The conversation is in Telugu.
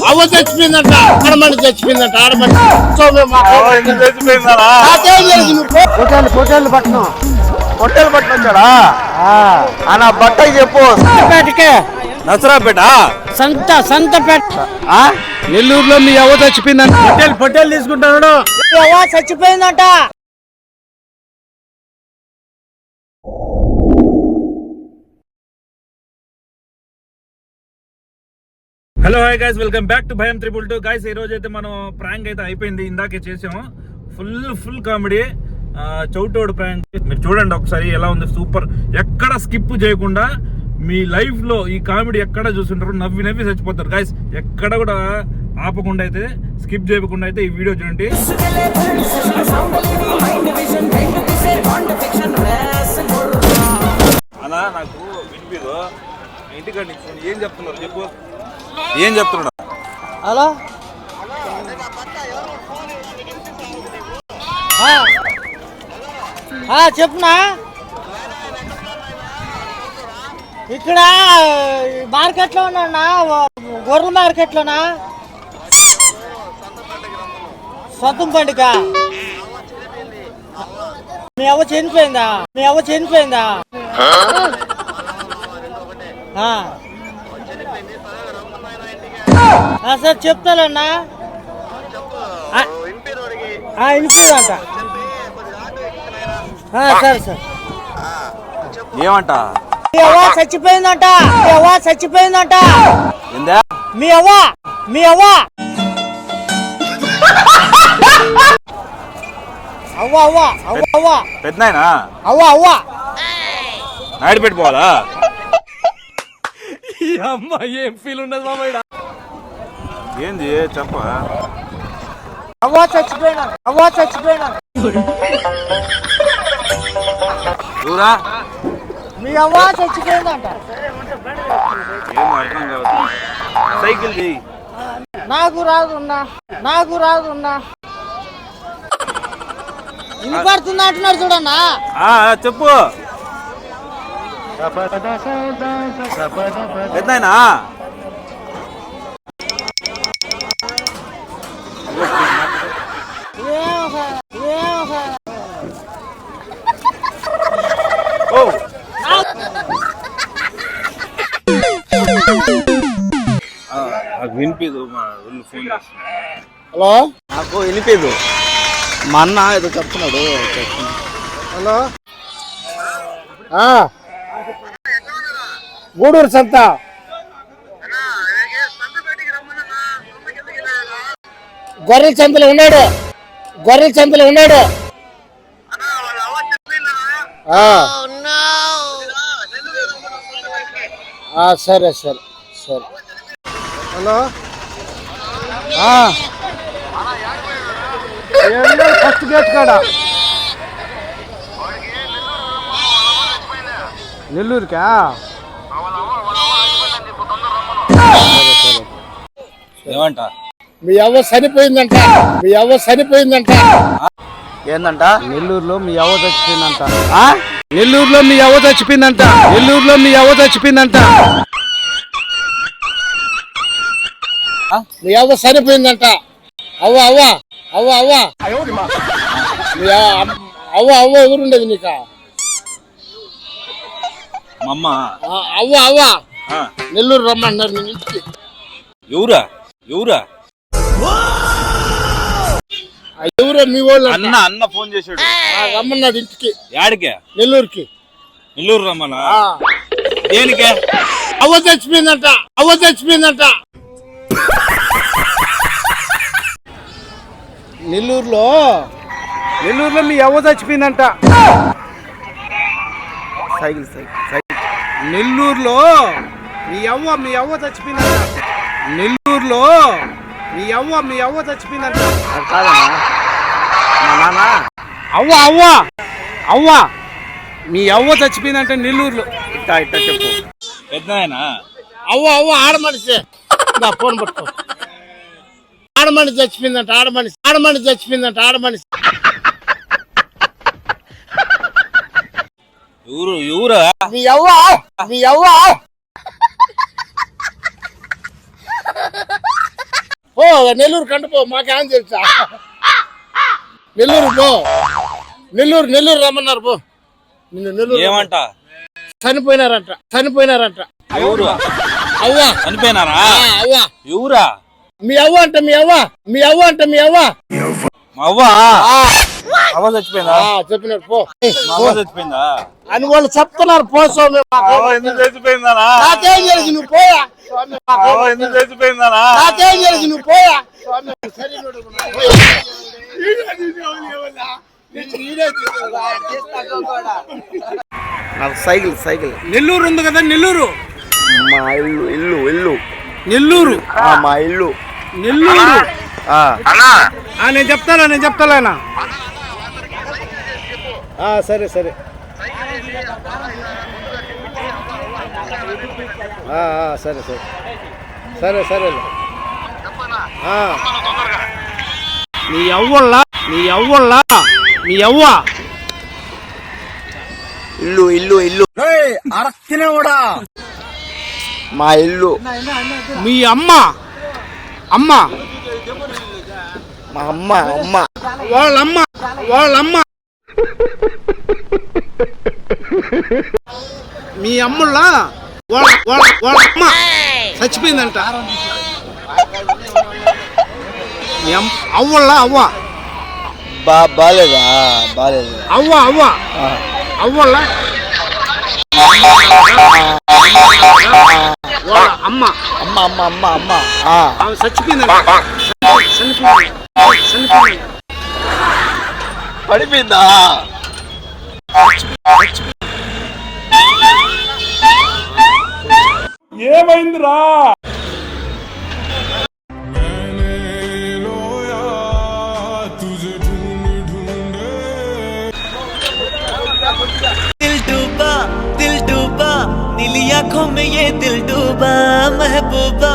అవ్వ చచ్చిపోయిందంట, ఆడమని చచ్చిపోయిందంట, ఆడమని పొట్టేళ్ళు పట్టణం వచ్చాడా అన్న బట్టకి చెప్పు. నసరాపేట సంతపేట నెల్లూరులో మీ అవ్వ చచ్చిపోయిందంట. పొట్టేలు తీసుకుంటాడు. చచ్చిపోయిందంట. Hello hi guys, welcome back to భయం 222 గైస్. ఈ రోజు అయితే మనం ప్రాంక్ అయితే అయిపోయింది, ఇందాకే చేసాము. ఫుల్ కామెడీ, చౌటోడు ప్రాంక్. మీరు చూడండి ఒకసారి ఎలా ఉంది, సూపర్. ఎక్కడ స్కిప్ చేయకుండా మీ లైఫ్ లో ఈ కామెడీ ఎక్కడ చూస్తుంటారు, నవ్వి చచ్చిపోతారు గైస్. ఎక్కడ కూడా ఆపకుండా అయితే, స్కిప్ చేయకుండా అయితే ఈ వీడియో చూడండి. అలా నాకు వినిపిదు, ఇంటికాడ నుంచి ఏం చెప్తున్నారు చెప్పు, ఏం చెప్తున్నాడు? హలో, చెప్పునా. ఇక్కడ మార్కెట్లో ఉన్నా, గొర్రెల మార్కెట్లోనా? సొంతం పండుగ. మీ అవ్వ చనిపోయిందా? సార్ చెప్తానన్నా, వినిపిదంట. సరే సార్. ఏమంట? మీ అవ్వ చచ్చిపోయిందంట. మీ అవ్వ పెద్దనాయనా అవ్వ నాయుడు పెట్టుకోవాలా? అమ్మా ఏం ఫీల్ ఉండదు మామయ్య. ఏంది చెప్ప? అవ్వ చచ్చిపోయినా. దూరా మీ అవ్వ చచ్చిపోయిందంట. ఏం అర్థం కాదు. సైకిల్ చేయి. నాకు రాదున్నా. వినపడుతుందా అంటున్నాడు చూడన్నా. చెప్పు. పెద్దనాయనా నాకు వినిపిదు, మా ఊళ్ళు ఫోన్ చేస్తున్నా. హలో, నాకు వినిపిదు. మా అన్న ఏదో చెప్తున్నాడు. హలో, గూడూరు సంత. గొర్రెల సంతలో ఉన్నాడు. సరే. హలో, ఫస్ట్ గేట్ కాడ నెల్లూరుకా? ఏమంట? మీ అవ్వ చనిపోయిందంట. ఏందంట? నెల్లూరులో మీ అవ్వ చచ్చిపోయిందంట. నెల్లూరులో మీ అవ్వ చచ్చిపోయిందంట. మీ అవ్వ చనిపోయిందంట. అవ్వ మీ అవ్వ ఎవరుండేది నీకు? మా అమ్మ. అవ్వ నెల్లూరు రమ్మన్నారు నేను ఇంటికి. ఎవరా? ఎవరో మీ వాళ్ళు. అన్న ఫోన్ చేశాడు, రమ్మన్నాడు ఇంటికి. యాడికే? నెల్లూరు రమ్మన్నా. దేనికే? అవ్వ చచ్చిపోయిందంట. నెల్లూరులో మీ అవ్వ చచ్చిపోయిందంట. సైకిల్. నెల్లూరులో మీ అవ్వ చచ్చిపోయిందంట. కాదన్నా, మా నాన్న. అవ్వ మీ అవ్వ చచ్చిపోయిందంట నెల్లూరులో. ఇట్టా చెప్పు. పెద్దనాయనా అవ్వ ఆడమనిషి. ఫోన్ పట్టుకో. ఆడమనిషి చచ్చిపోయిందంట. ఎవరా? మీ అవ్వ నెల్లూరు కంటుపో, మాకేం తెలుసా? నెల్లూరు పో, నెల్లూరు రమ్మన్నారు పో. నిన్ను నెల్లూరు ఏమంట? చనిపోయినారంట. ఎవరు? అవ్వా చనిపోయినారా? అవ్వా. ఎవరా? మీ అవ్వ అంట, మీ అవ్వ. అవ్వా అవ్వ చచ్చిపోయిందా? చెప్పినారు పో. అవ్వ చచ్చిపోయిందా అని వాళ్ళు చెప్తున్నారు పో స్వామి. అవ్వ ఎందుకు చచ్చిపోయిందా? నాకేం తెలుసు, నువ్వు పోయా. అవ్వ ఎందుకు చచ్చిపోయిందా? నాకేం తెలుసు, నువ్వు పోయా. నాకు సైకిల్ నెల్లూరు ఉంది కదా, నెల్లూరు మా ఇల్లు నెల్లూరు మా ఇల్లు నెల్లూరు. ఆ. నేను చెప్తానా? సరే సరే సరే నీ అవ్వల్లా నీ అవ్వ ఇల్లు అరక్కినవుడా. మా ఇల్లు మీ అమ్మ మా అమ్మ వాళ్ళమ్మ మీ అమ్ముల్లా వాళ్ళ అమ్మ చచ్చిపోయిందంట. మీ అవ్వల్లా అవ్వ బాలేదా అవ్వ అవ్వల్లా వాళ్ళ అమ్మ ఆమె చచ్చిపోయిందంట. పడిపోయిందా? ఏమైందిరా? दिल डूबा नीली आंखों में ये दिल डूबा महबूबा